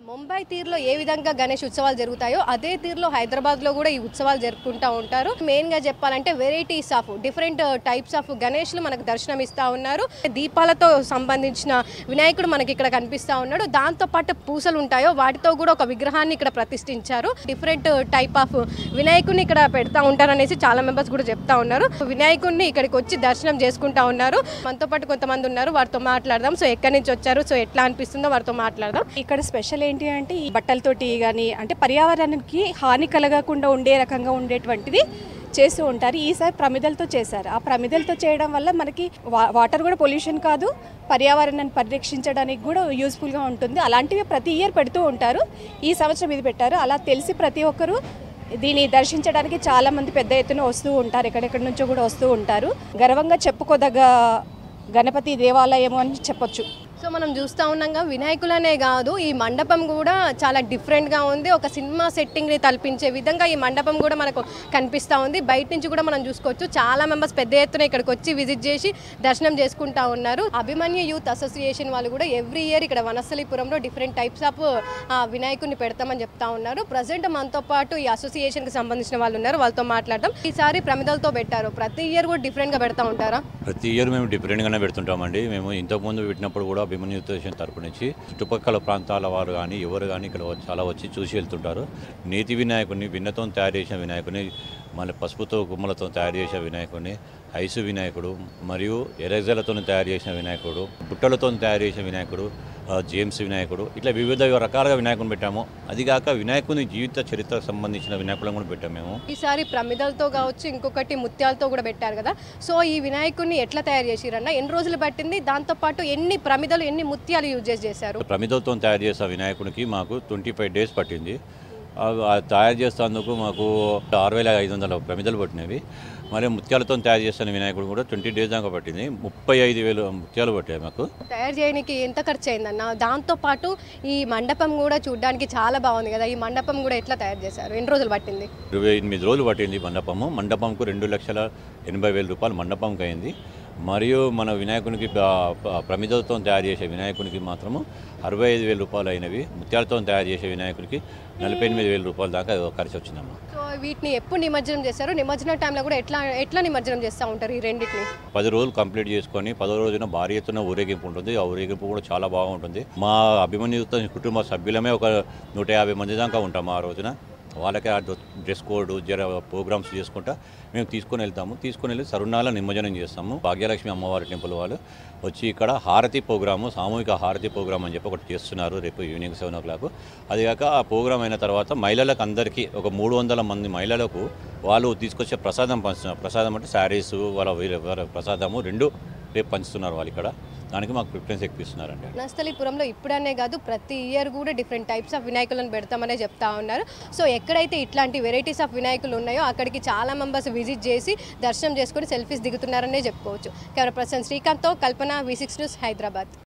ముంబై తీరులో ఏ విధంగా గణేష్ ఉత్సవాలు జరుగుతాయో అదే తీరులో హైదరాబాద్లో కూడా ఈ ఉత్సవాలు జరుపుకుంటూ ఉంటారు. మెయిన్గా చెప్పాలంటే varieties of different types of గణేష్లు మనకు దర్శనం ఇస్తూ ఉన్నారు. దీపాలతో సంబంధించిన వినాయకుడు మనకి ఇక్కడ కనిపిస్తూ ఉన్నాడు. దాంతోపాటు పూసలు ఉంటాయో వాటితో కూడా ఒక విగ్రహాన్ని ఇక్కడ ప్రతిష్ఠించారు. డిఫరెంట్ టైప్ ఆఫ్ వినాయకుడిని ఇక్కడ పెడతా ఉంటారు అనేసి చాలా మెంబర్స్ కూడా చెప్తా ఉన్నారు. వినాయకుడిని ఇక్కడికి వచ్చి దర్శనం చేసుకుంటా ఉన్నారు. మనతో పాటు కొంతమంది ఉన్నారు, వారితో మాట్లాడదాం. సో ఎక్కడి నుంచి వచ్చారు, సో ఎట్లా అనిపిస్తుందో వారితో మాట్లాడదాం. ఇక్కడ స్పెషల్ ఏంటి అంటే ఈ బట్టలతోటి కానీ అంటే పర్యావరణానికి హాని కలగకుండా ఉండే రకంగా ఉండేటువంటిది చేస్తూ ఉంటారు. ఈసారి ప్రమిదలతో చేశారు. ఆ ప్రమిదలతో చేయడం వల్ల మనకి వాటర్ కూడా పొల్యూషన్ కాదు, పర్యావరణాన్ని పరిరక్షించడానికి కూడా యూస్ఫుల్గా ఉంటుంది. అలాంటివి ప్రతి ఇయర్ పెడుతూ ఉంటారు. ఈ సంవత్సరం ఇది పెట్టారు. అలా తెలిసి ప్రతి ఒక్కరూ దీన్ని దర్శించడానికి చాలామంది పెద్ద ఎత్తున వస్తూ ఉంటారు. ఎక్కడెక్కడి నుంచో కూడా వస్తూ ఉంటారు. గర్వంగా చెప్పుకోదగ్గ గణపతి దేవాలయము అని చెప్పొచ్చు. సో మనం చూస్తూ ఉన్నాగా వినాయకులనే కాదు, ఈ మండపం కూడా చాలా డిఫరెంట్గా ఉంది. ఒక సినిమా సెట్టింగ్ని తలపించే విధంగా ఈ మండపం కూడా మనకు కనిపిస్తూ ఉంది. బయట నుంచి కూడా మనం చూసుకోవచ్చు. చాలా మెంబర్స్ పెద్ద ఎత్తున ఇక్కడికి వచ్చి విజిట్ చేసి దర్శనం చేసుకుంటా ఉన్నారు. అభిమన్యు యూత్ అసోసియేషన్ వాళ్ళు కూడా ఎవ్రీ ఇయర్ ఇక్కడ వనస్థలిపురంలో డిఫరెంట్ టైప్స్ ఆఫ్ వినాయకుడిని పెడతామని చెప్తా ఉన్నారు. ప్రజెంట్ మనతో పాటు ఈ అసోసియేషన్కి సంబంధించిన వాళ్ళు ఉన్నారు, వాళ్ళతో మాట్లాడదాం. ఈసారి ప్రమిదలతో పెట్టారు. ప్రతి ఇయర్ కూడా డిఫరెంట్గా పెడతా ఉంటారా? ప్రతి ఇయర్ మేము డిఫరెంట్గానే పెడుతుంటామండి. మేము ఇంతకుముందు పెట్టినప్పుడు కూడా అభిమన్యు యూత్ తరపు నుంచి చుట్టుపక్కల ప్రాంతాల వారు కానీ ఎవరు కానీ ఇక్కడ చాలా వచ్చి చూసి వెళ్తుంటారు. నేతి వినాయకుడిని, విన్నతో తయారు చేసిన వినాయకుడిని, మళ్ళీ పసుపుతో గుమ్మలతో తయారు చేసిన వినాయకుడిని, ఐసు వినాయకుడు మరియు ఎరేజర్లతో తయారు చేసిన వినాయకుడు, బుట్టలతో తయారు చేసిన వినాయకుడు, జేమ్స్ వినాయకుడు, ఇట్లా వివిధ రకాలుగా వినాయకుడిని పెట్టాము. అదిగాక వినాయకుని జీవిత చరిత్రకు సంబంధించిన వినాయకులను కూడా పెట్టాము మేము. ఈసారి ప్రమిదలతో కావచ్చు, ఇంకొకటి ముత్యాలతో కూడా పెట్టారు కదా. సో ఈ వినాయకుడిని ఎట్లా తయారు చేసిరన్న, ఎన్ని రోజులు పట్టింది, దాంతోపాటు ఎన్ని ప్రమిదలు ఎన్ని ముత్యాలు యూజ్ చేశారు? ప్రమిదలతో తయారు చేసిన వినాయకుడికి మాకు 25 days పట్టింది. తయారు చేసేందుకు మాకు 6,500 ప్రమిదలు పట్టినవి. మరి ముత్యాలతో తయారు చేస్తున్న వినాయకుడు కూడా 20 days దాకా పట్టింది. 35,000 ముత్యాలు పట్టాయి మాకు. తయారు చేయడానికి ఎంత ఖర్చు అయిందన్న? దాంతోపాటు ఈ మండపం కూడా చూడడానికి చాలా బాగుంది కదా. ఈ మండపం కూడా ఎట్లా తయారు చేశారు, ఎన్ని రోజులు పట్టింది? 28 రోజులు పట్టింది మండపము. మండపంకు 2,80,000 రూపాయలు మండపంకి అయింది. మరియు మన వినాయకునికి ప్రమిదలతో తయారు చేసే వినాయకునికి మాత్రము 65,000 రూపాయలు అయినవి. ముత్యాలతో తయారు చేసే వినాయకునికి 48,000 రూపాయల దాకా ఖర్చు వచ్చిందమ్మా. సో వీటిని ఎప్పుడు నిమజ్జనం చేస్తారు? నిమజ్జనం టైంలో కూడా ఎట్లా నిమజ్జనం చేస్తూ ఉంటారు ఈ రెండింటిని? 10 రోజులు కంప్లీట్ చేసుకొని 10వ రోజున భారీ ఎత్తున ఊరేగింపు ఉంటుంది. ఆ ఊరేగింపు కూడా చాలా బాగుంటుంది. మా అభిమన్యు కుటుంబ సభ్యులమే ఒక 150 మంది దాకా ఉంటాము ఆ రోజున. వాళ్ళకే ఆ డ్రెస్ కోడ్ ప్రోగ్రామ్స్ చేసుకుంటా మేము తీసుకొని వెళ్ళి సరుణాల నిమజ్జనం చేస్తాము. భాగ్యలక్ష్మి అమ్మవారి టెంపుల్ వాళ్ళు వచ్చి ఇక్కడ హారతి ప్రోగ్రాము, సామూహిక హారతి ప్రోగ్రామ్ అని చెప్పి ఒకటి చేస్తున్నారు రేపు ఈవినింగ్ 7 o'clock. అదిగాక ఆ ప్రోగ్రామ్ అయిన తర్వాత మహిళలకు అందరికీ ఒక 300 మంది మహిళలకు వాళ్ళు తీసుకొచ్చే ప్రసాదం పంచుతున్నారు. ప్రసాదం అంటే శారీస్ వాళ్ళ ప్రసాదము 2 రేపు పంచుతున్నారు వాళ్ళు ఇక్కడ. దానికి మాకు ప్రిఫరెన్స్ ఎక్కువ ఇస్తున్నారండి. వనస్థలిపురంలో ఇప్పుడనే కాదు, ప్రతి ఇయర్ కూడా డిఫరెంట్ టైప్స్ ఆఫ్ వినాయకులను పెడతామనే చెప్తా ఉన్నారు. సో ఎక్కడైతే ఇట్లాంటి వెరైటీస్ ఆఫ్ వినాయకులు ఉన్నాయో అక్కడికి చాలా మెంబర్స్ విజిట్ చేసి దర్శనం చేసుకొని సెల్ఫీస్ దిగుతున్నారనే చెప్పుకోవచ్చు. కెమెరా పర్సన్ శ్రీకాంత్తో కల్పన, V6 న్యూస్, హైదరాబాద్.